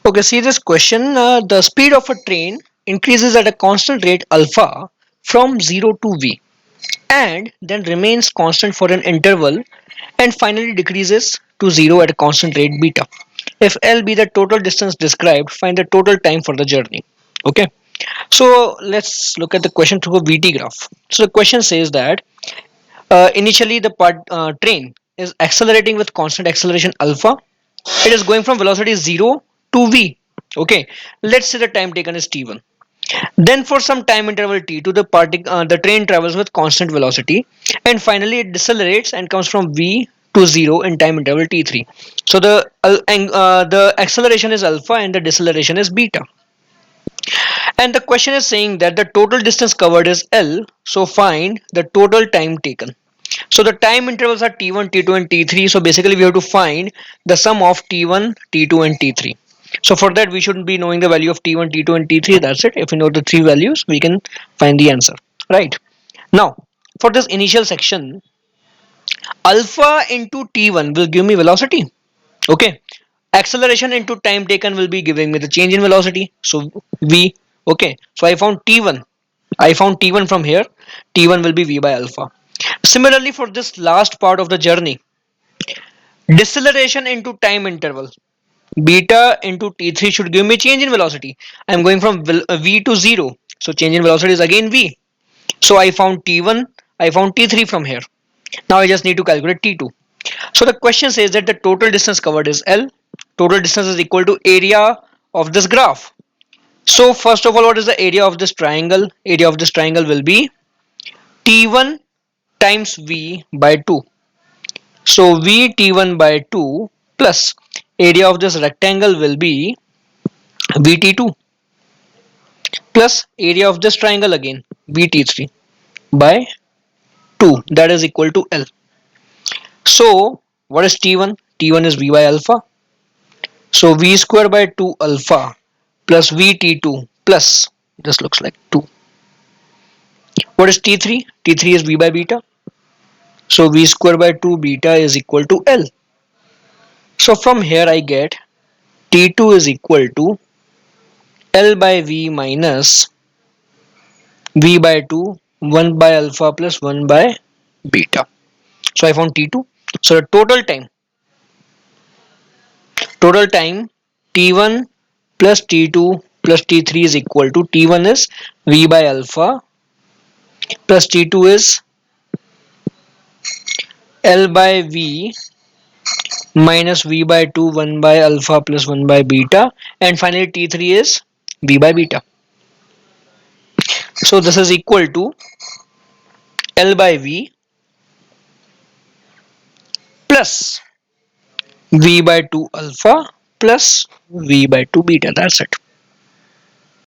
Okay, see this question. The speed of a train increases at a constant rate alpha from 0 to v and then remains constant for an interval and finally decreases to 0 at a constant rate beta. If L be the total distance described, find the total time for the journey. Okay, so let's look at the question through a VT graph. So the question says that initially the train is accelerating with constant acceleration alpha. It is going from velocity 0 to v. Okay, let's say the time taken is t1. Then for some time interval t2, the train travels with constant velocity and finally it decelerates and comes from v to 0 in time interval t3. So the acceleration is alpha and the deceleration is beta. And the question is saying that the total distance covered is L, so find the total time taken. So the time intervals are t1, t2 and t3. So basically we have to find the sum of t1, t2 and t3. So for that we should be knowing the value of t1, t2 and t3. That's it. If we know the three values, we can find the answer. Right. Now, for this initial section, alpha into t1 will give me velocity. Okay. Acceleration into time taken will be giving me the change in velocity. So v. Okay. So I found t1. I found t1 from here. T1 will be v by alpha. Similarly, for this last part of the journey, deceleration into time interval beta into t3 should give me change in velocity. I'm going from v to 0, so change in velocity is again v. So I found t1, I found t3 from here. Now I just need to calculate t2. So the question says that the total distance covered is L. Total distance is equal to area of this graph. So first of all, what is the area of this triangle? Area of this triangle will be t1 times v by 2. So V T1 by 2 plus area of this rectangle will be VT2 plus area of this triangle again VT3 by 2, that is equal to L. So what is T1? T1 is V by alpha. So V square by 2 alpha plus VT2 plus, this looks like 2. What is T3? T3 is V by beta. So V square by 2 beta is equal to L. So from here I get T2 is equal to L by V minus V by 2, 1 by alpha plus 1 by beta. So I found T2. So the total time T1 plus T2 plus T3 is equal to T1 is V by alpha plus T2 is L by V minus V by 2, 1 by alpha plus 1 by beta, and finally T3 is V by beta. So this is equal to L by V plus V by 2 alpha plus V by 2 beta. That's it.